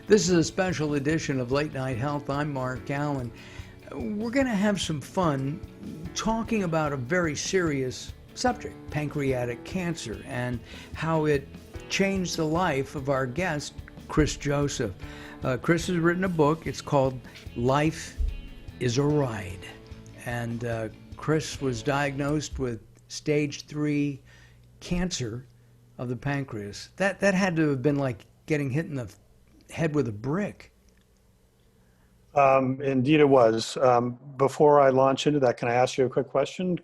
This is a special edition of Late Night Health. I'm Mark Allen. We're going to have some fun talking about a very serious subject, pancreatic cancer, and how it changed the life of our guest, Chris Joseph. Chris has written a book. It's called Life is a Ride. And Chris was diagnosed with stage 3 cancer of the pancreas. That had to have been like getting hit in the head with a brick. Indeed it was. Before I launch into that, can I ask you a quick question?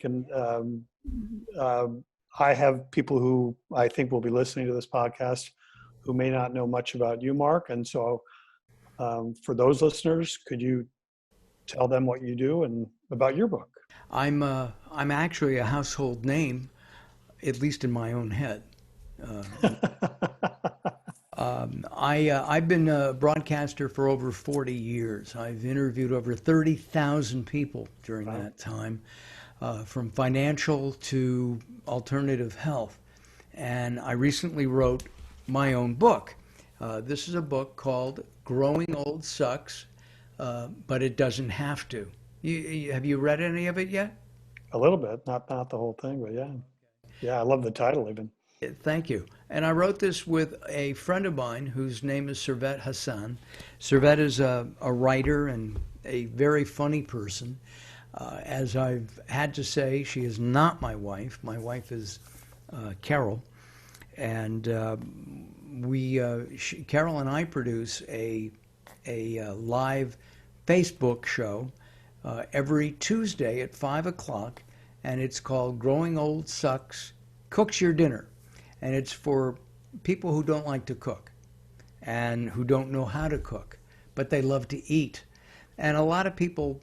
I have people who I think will be listening to this podcast who may not know much about you, Mark. And so for those listeners, could you tell them what you do and about your book? I'm actually a household name, at least in my own head. I've been a broadcaster for over 40 years. I've interviewed over 30,000 people during that time, from financial to alternative health. And I recently wrote my own book. This is a book called Growing Old Sucks, but It Doesn't Have to. Have you read any of it yet? A little bit, not the whole thing, but yeah. Yeah, I love the title even. Thank you. And I wrote this with a friend of mine whose name is Servet Hassan. Servet is a writer and a very funny person. As I've had to say, she is not my wife. My wife is Carol. And Carol and I produce a live Facebook show every Tuesday at 5 o'clock, and it's called Growing Old Sucks Cooks Your Dinner. And it's for people who don't like to cook and who don't know how to cook, but they love to eat. And a lot of people,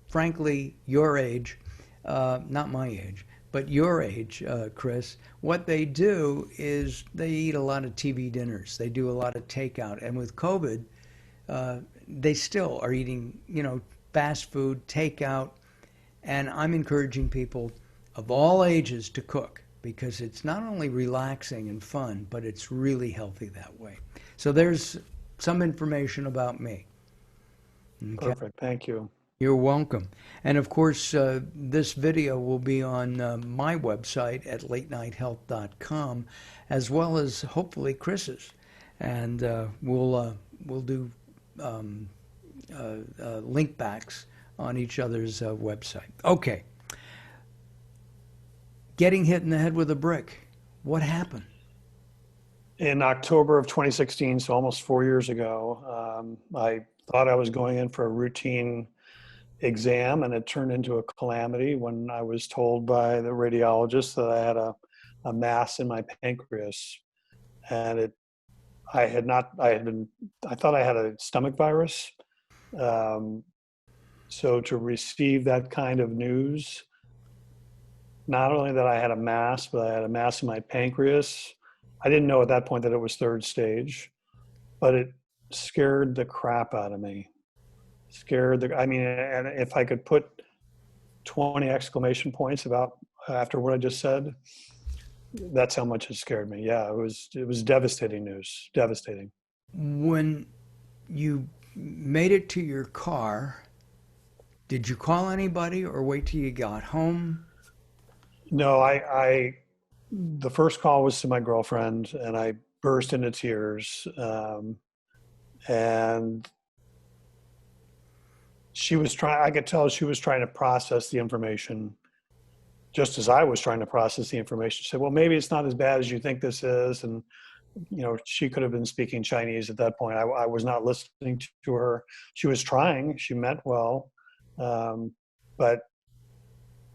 frankly, your age, not my age, but your age, Chris, what they do is they eat a lot of TV dinners. They do a lot of takeout. And with COVID, they still are eating, fast food, takeout. And I'm encouraging people of all ages to cook, because it's not only relaxing and fun, but it's really healthy that way. So there's some information about me. Okay. Perfect. Thank you. You're welcome. And of course, this video will be on my website at latenighthealth.com, as well as hopefully Chris's. And we'll do link backs on each other's website. Okay. Getting hit in the head with a brick. What happened? In October of 2016, so almost 4 years ago, I thought I was going in for a routine exam, and it turned into a calamity when I was told by the radiologist that I had a mass in my pancreas. And I thought I had a stomach virus. So to receive that kind of news, not only that I had a mass, but I had a mass in my pancreas. I didn't know at that point that it was 3rd stage, but it scared the crap out of me. And if I could put 20 exclamation points after what I just said, that's how much it scared me. Yeah, it was devastating news, devastating. When you made it to your car, did you call anybody or wait till you got home? No, the first call was to my girlfriend, and I burst into tears. And I could tell she was trying to process the information just as I was trying to process the information. She said, well, maybe it's not as bad as you think this is. And, she could have been speaking Chinese at that point. I was not listening to her. She was trying, she meant well. But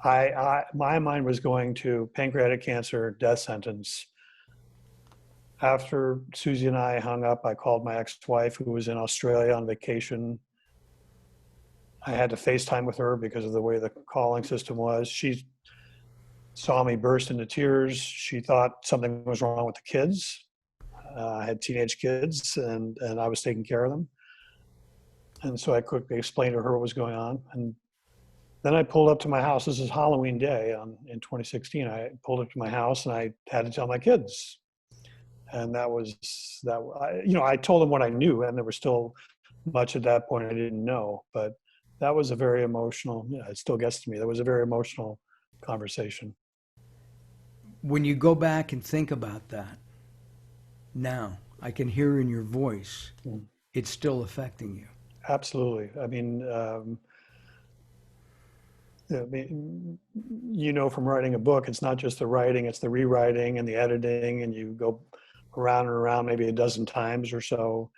my mind was going to pancreatic cancer, death sentence. After Susie and I hung up, I called my ex-wife, who was in Australia on vacation. I had to FaceTime with her because of the way the calling system was. She saw me burst into tears. She thought something was wrong with the kids. I had teenage kids, and I was taking care of them. And so I quickly explained to her what was going on. And then I pulled up to my house. This is Halloween day in 2016. I pulled up to my house, and I had to tell my kids. And that was that. I told them what I knew, and there was still much at that point I didn't know. But that was a very emotional. Yeah, it still gets to me. That was a very emotional conversation. When you go back and think about that now, I can hear in your voice Mm. it's still affecting you. Absolutely. I mean, from writing a book, it's not just the writing, it's the rewriting and the editing, and you go around and around maybe a dozen times or so.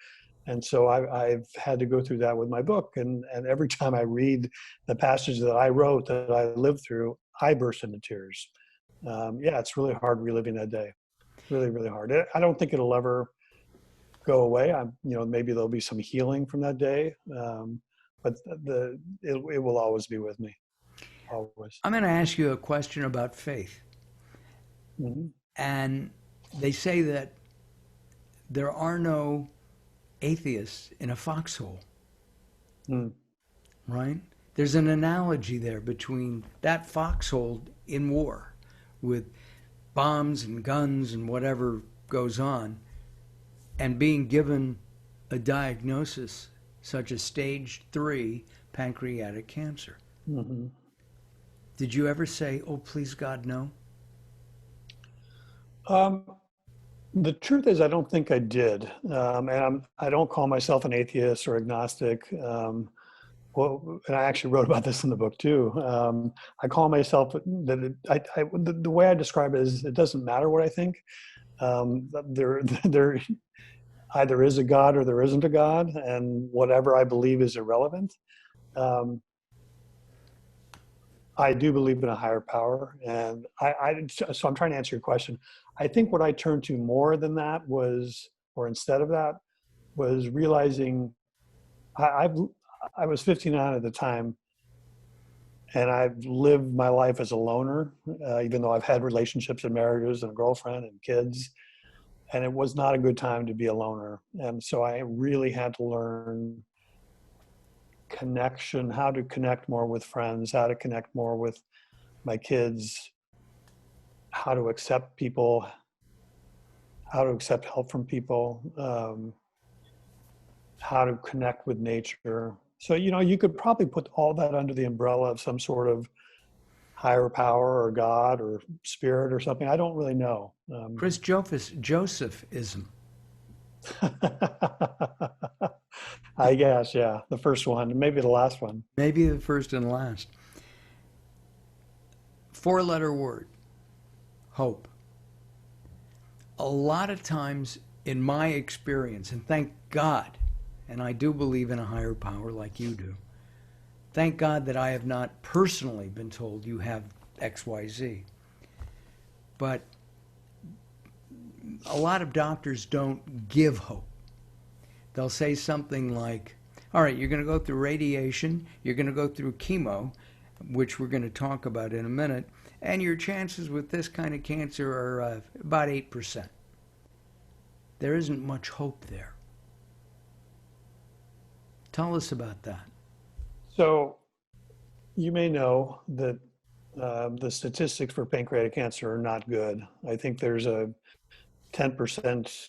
And so I've had to go through that with my book. And every time I read the passage that I wrote, that I lived through, I burst into tears. Yeah, it's really hard reliving that day. Really, really hard. I don't think it'll ever go away. Maybe there'll be some healing from that day. But it will always be with me. Always. I'm going to ask you a question about faith. Hmm. And they say that there are no atheists in a foxhole, Mm. right? There's an analogy there between that foxhole in war with bombs and guns and whatever goes on and being given a diagnosis such as stage 3 pancreatic cancer. Hmm. Did you ever say, oh, please God, no? Um, the truth is, I don't think I did, I don't call myself an atheist or agnostic. And I actually wrote about this in the book too. I call myself the way I describe it is it doesn't matter what I think. There either is a God or there isn't a God, and whatever I believe is irrelevant. Um, I do believe in a higher power, and so I'm trying to answer your question. I think what I turned to more than that was, or instead of that, was realizing I, I've I was 59 at the time, and I've lived my life as a loner, even though I've had relationships and marriages and a girlfriend and kids, and it was not a good time to be a loner. And so I really had to learn connection, how to connect more with friends, how to connect more with my kids, how to accept people, how to accept help from people, how to connect with nature. So, you could probably put all that under the umbrella of some sort of higher power or God or spirit or something. I don't really know. Chris Josephism. I guess, yeah, the first one, maybe the last one. Maybe the first and last. Four-letter word, hope. A lot of times in my experience, and thank God, and I do believe in a higher power like you do, thank God that I have not personally been told you have XYZ. But a lot of doctors don't give hope. They'll say something like, all right, you're going to go through radiation, you're going to go through chemo, which we're going to talk about in a minute, and your chances with this kind of cancer are about 8%. There isn't much hope there. Tell us about that. So you may know that the statistics for pancreatic cancer are not good. I think there's a 10%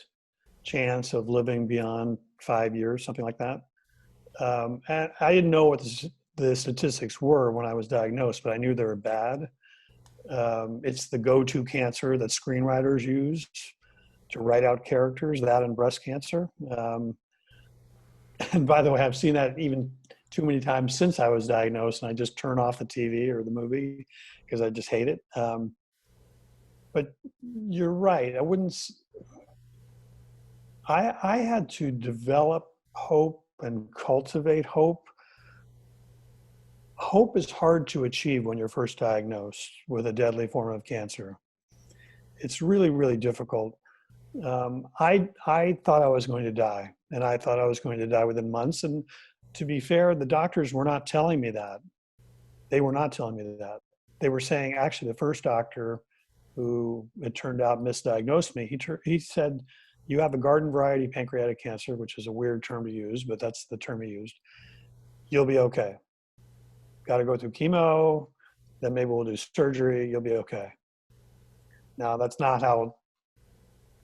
chance of living beyond 5 years, something like that. And I didn't know what the statistics were when I was diagnosed, but I knew they were bad. It's the go-to cancer that screenwriters use to write out characters, that and breast cancer. And by the way, I've seen that even too many times since I was diagnosed, and I just turn off the TV or the movie because I just hate it. But you're right. I had to develop hope and cultivate hope. Hope is hard to achieve when you're first diagnosed with a deadly form of cancer. It's really, really difficult. I thought I was going to die, and I thought I was going to die within months. And to be fair, the doctors were not telling me that. They were not telling me that. They were saying, actually, the first doctor who it turned out misdiagnosed me, he said, you have a garden variety pancreatic cancer, which is a weird term to use, but that's the term he used. You'll be okay. Got to go through chemo, then maybe we'll do surgery. You'll be okay. Now, that's not how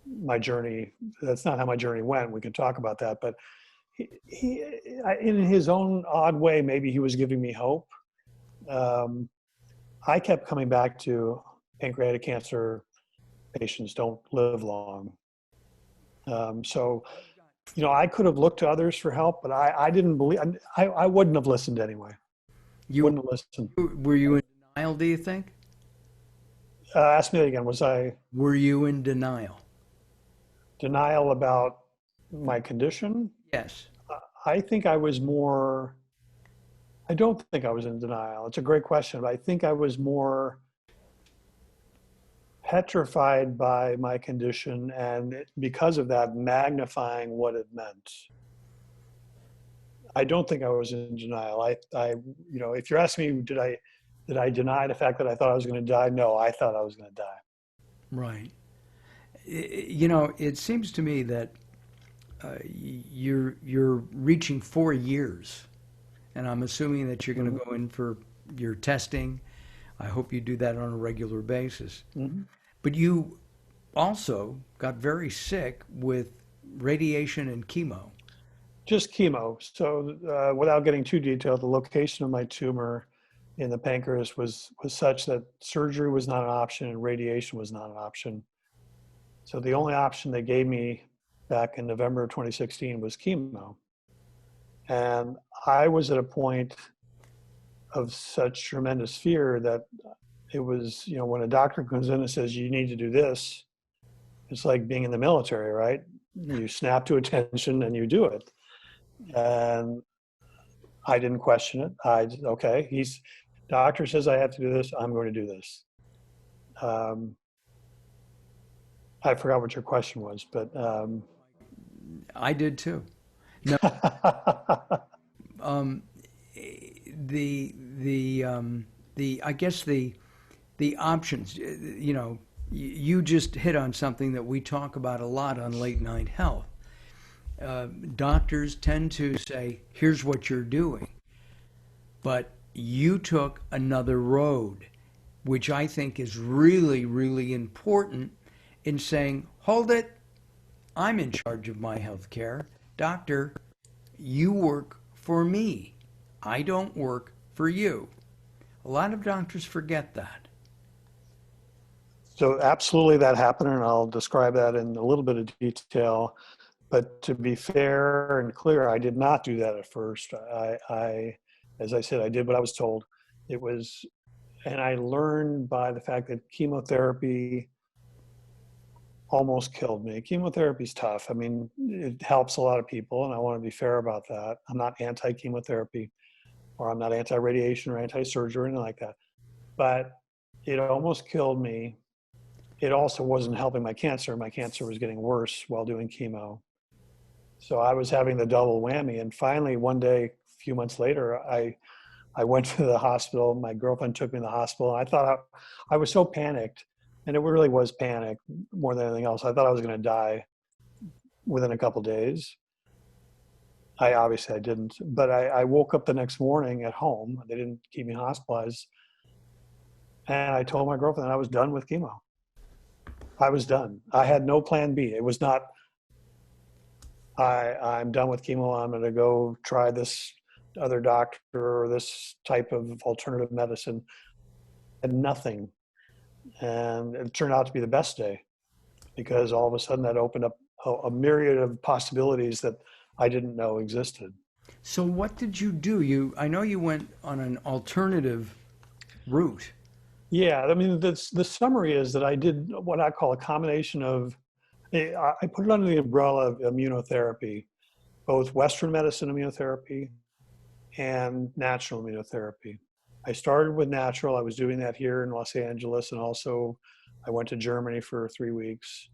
my journey. That's not how my journey went. We can talk about that, but in his own odd way, maybe he was giving me hope. I kept coming back to pancreatic cancer patients don't live long. So, I could have looked to others for help, but I didn't believe, I wouldn't have listened anyway. You Wouldn't have listened. were you in denial, do you think? Ask me that again. Was I Were you in denial? denial about my condition? Yes. I think I was more, I don't think I was in denial. It's a great question, but I think I was more petrified by my condition and because of that, magnifying what it meant. I don't think I was in denial. If you're asking me, did I deny the fact that I thought I was going to die? No, I thought I was going to die. Right. It seems to me that you're reaching 4 years, and I'm assuming that you're going to go in for your testing. I hope you do that on a regular basis. Mm-hmm. But you also got very sick with radiation and chemo. Just chemo. So without getting too detailed, the location of my tumor in the pancreas was such that surgery was not an option and radiation was not an option. So the only option they gave me back in November of 2016 was chemo. And I was at a point of such tremendous fear that it was, when a doctor comes in and says, you need to do this, it's like being in the military, right? You snap to attention and you do it. And I didn't question it. Okay, doctor says I have to do this, I'm going to do this. I forgot what your question was, but I did too. No, I guess the options. You just hit on something that we talk about a lot on Late Night Health. Doctors tend to say, "Here's what you're doing," but you took another road, which I think is really, really important in saying, "Hold it, I'm in charge of my health care. Doctor, you work for me. I don't work for you." A lot of doctors forget that. So absolutely that happened, and I'll describe that in a little bit of detail. But to be fair and clear, I did not do that at first. As I said, I did what I was told. And I learned by the fact that chemotherapy almost killed me. Chemotherapy is tough. I mean, it helps a lot of people, and I want to be fair about that. I'm not anti-chemotherapy, or I'm not anti-radiation or anti-surgery or anything like that. But it almost killed me. It also wasn't helping my cancer. My cancer was getting worse while doing chemo. So I was having the double whammy. And finally, one day, a few months later, I went to the hospital. My girlfriend took me to the hospital. And I thought I was so panicked, and it really was panic more than anything else. I thought I was going to die within a couple of days. Obviously I didn't, but I woke up the next morning at home. They didn't keep me hospitalized. And I told my girlfriend that I was done with chemo. I was done. I had no plan B. It was not, I'm done with chemo. I'm going to go try this other doctor or this type of alternative medicine. And nothing. And it turned out to be the best day, because all of a sudden that opened up a myriad of possibilities that I didn't know existed. So what did you do? I know you went on an alternative route. Yeah, I mean, the summary is that I did what I call a combination of, I put it under the umbrella of immunotherapy, both Western medicine immunotherapy and natural immunotherapy. I started with natural. I was doing that here in Los Angeles, and also I went to Germany for 3 weeks.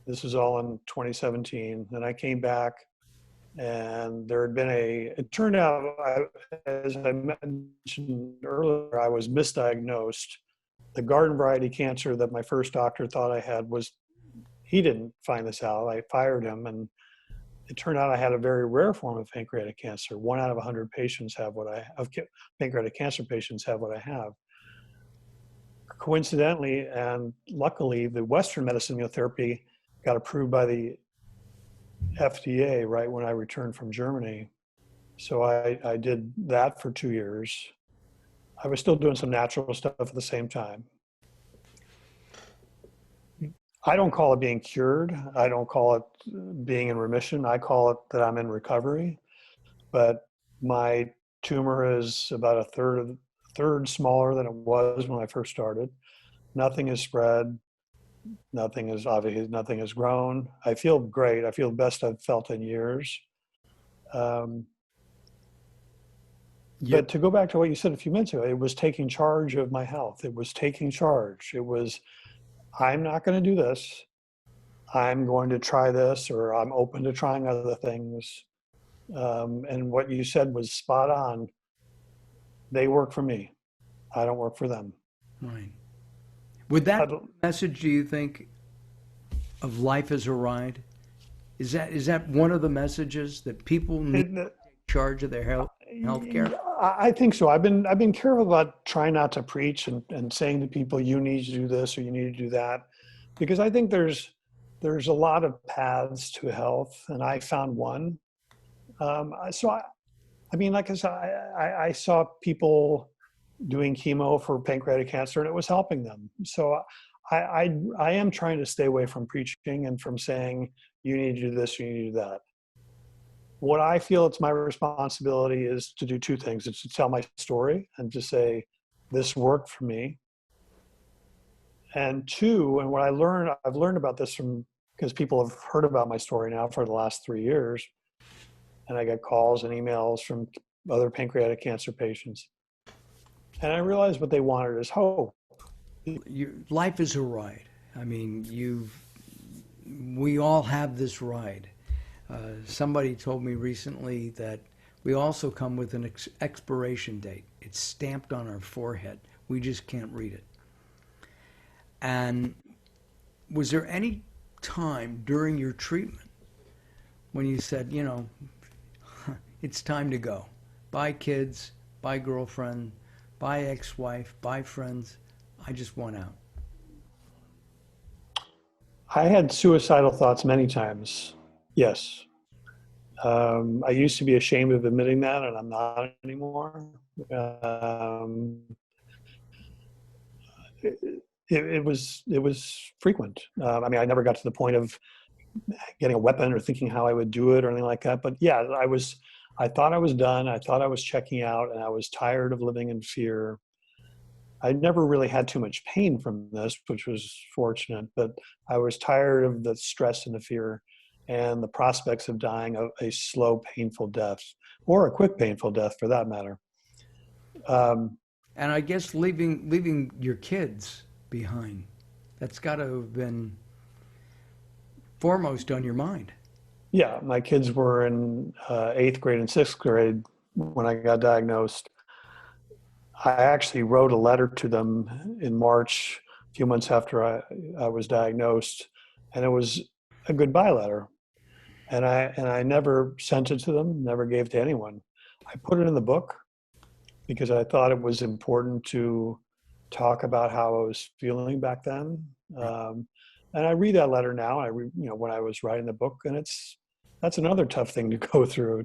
This was all in 2017. Then I came back, and there had been it turned out, as I mentioned earlier, I was misdiagnosed. The garden variety cancer that my first doctor thought I had he didn't find this out. I fired him, and it turned out I had a very rare form of pancreatic cancer. 1 out of 100 patients pancreatic cancer patients have what I have. Coincidentally and luckily, the Western medicine immunotherapy got approved by the FDA right when I returned from Germany. So I did that for 2 years. I was still doing some natural stuff at the same time. I don't call it being cured. I don't call it being in remission. I call it that I'm in recovery. But my tumor is about a third smaller than it was when I first started. Nothing has spread. Nothing has grown. I feel great. I feel the best I've felt in years. Um, but to go back to what you said a few minutes ago, it was taking charge of my health. It was taking charge. It was, I'm not going to do this. I'm going to try this, or I'm open to trying other things. And what you said was spot on. They work for me. I don't work for them. Right. Would that message, do you think, of life as a ride? Is that one of the messages that people need to take charge of their health care? I think so. I've been careful about trying not to preach and saying to people, you need to do this or you need to do that, because I think there's a lot of paths to health, and I found one. So I mean, like I said, I saw people doing chemo for pancreatic cancer, and it was helping them. So I am trying to stay away from preaching and from saying you need to do this, you need to do that. What I feel it's my responsibility is to do two things. It's to tell my story and to say, this worked for me. And two, and what I've learned about this because people have heard about my story now for the last 3 years. And I get calls and emails from other pancreatic cancer patients. And I realized what they wanted is hope. Life is a ride. I mean, we all have this ride. Somebody told me recently that we also come with an expiration date. It's stamped on our forehead. We just can't read it. And was there any time during your treatment when you said, it's time to go? Bye kids, bye girlfriend, bye ex-wife, bye friends. I just want out. I had suicidal thoughts many times. Yes. I used to be ashamed of admitting that, and I'm not anymore. It was frequent. I mean, I never got to the point of getting a weapon or thinking how I would do it or anything like that. But yeah, I thought I was done. I thought I was checking out, and I was tired of living in fear. I never really had too much pain from this, which was fortunate, but I was tired of the stress and the fear and the prospects of dying a slow, painful death, or a quick, painful death for that matter. And I guess leaving your kids behind, that's got to have been foremost on your mind. Yeah, my kids were in 8th grade and 6th grade when I got diagnosed. I actually wrote a letter to them in March, a few months after I was diagnosed, and it was a goodbye letter. And I never sent it to them, never gave it to anyone. I put it in the book because I thought it was important to talk about how I was feeling back then. And I read that letter now. When I was writing the book, and that's another tough thing to go through.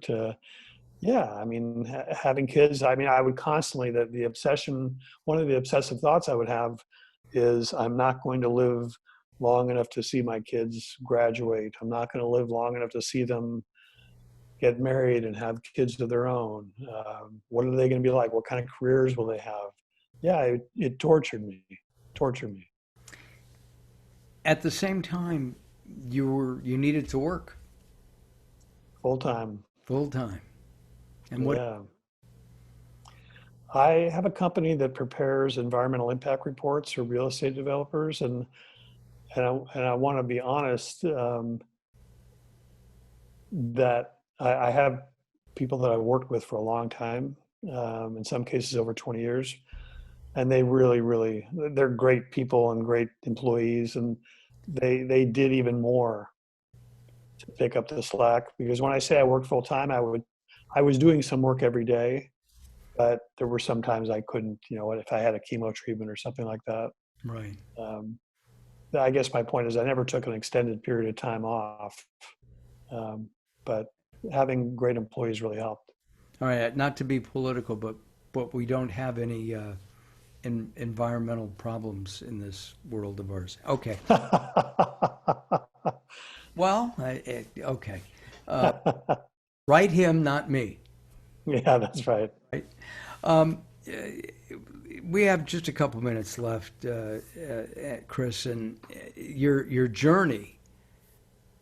I mean, having kids. I mean, I would constantly the obsession. One of the obsessive thoughts I would have is I'm not going to live long enough to see my kids graduate. I'm not going to live long enough to see them get married and have kids of their own. What are they going to be like? What kind of careers will they have? Yeah, it tortured me. At the same time, you needed to work Full time. And what? Yeah. I have a company that prepares environmental impact reports for real estate developers, and I want to be honest that I have people that I've worked with for a long time, in some cases over 20 years, and they really, they're great people and great employees, and they did even more to pick up the slack, because when I say I worked full time, I was doing some work every day, but there were some times I couldn't, if I had a chemo treatment or something like that. Right. I guess my point is I never took an extended period of time off, but having great employees really helped. All right, not to be political, but we don't have any environmental problems in this world of ours. Okay. Well, okay. Write him, not me. Yeah, that's right. Right. Um, we have just a couple minutes left, Chris, and your journey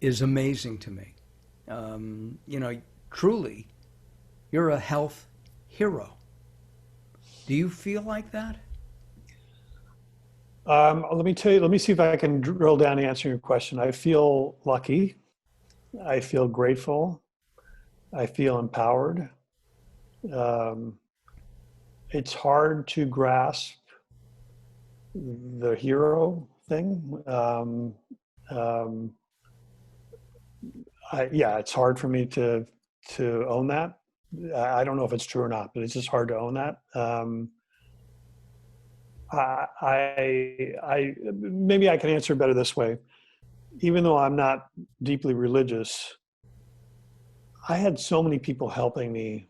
is amazing to me. Truly, you're a health hero. Do you feel like that? Let me tell you, let me see if I can drill down to answer your question. I feel lucky. I feel grateful. I feel empowered. Um, it's hard to grasp the hero thing. Yeah, it's hard for me to own that. I don't know if it's true or not, but it's just hard to own that. Maybe I can answer better this way. Even though I'm not deeply religious, I had so many people helping me,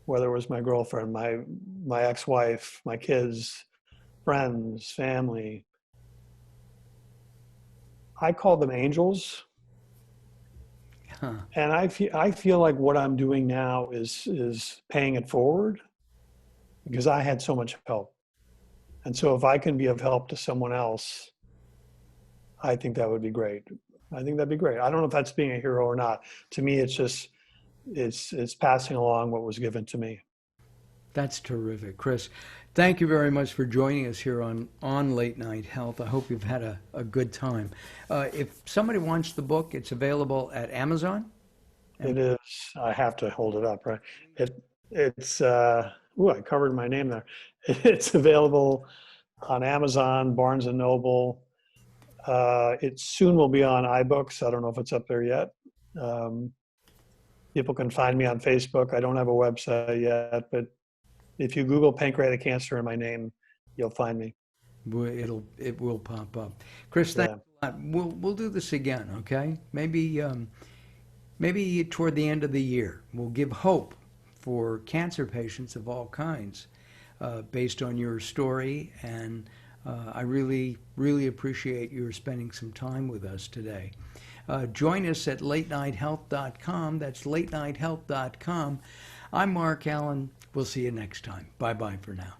whether it was my girlfriend, my ex-wife, my kids, friends, family. I call them angels. Huh. And I feel like what I'm doing now is paying it forward because I had so much help. And so if I can be of help to someone else, I think that would be great. I think that'd be great. I don't know if that's being a hero or not. To me, it's just, it's passing along what was given to me. That's terrific. Chris, thank you very much for joining us here on Late Night Health. I hope you've had a good time. If somebody wants the book, it's available at Amazon. It is, I have to hold it up, right? It's I covered my name there. It's available on Amazon, Barnes and Noble. It soon will be on iBooks. I don't know if it's up there yet. People can find me on Facebook. I don't have a website yet, but if you Google pancreatic cancer in my name, you'll find me. It will pop up. Chris, thank you a lot. We'll do this again, okay? Maybe toward the end of the year. We'll give hope for cancer patients of all kinds based on your story, and I really, really appreciate your spending some time with us today. Join us at latenighthealth.com. That's latenighthealth.com. I'm Mark Allen. We'll see you next time. Bye-bye for now.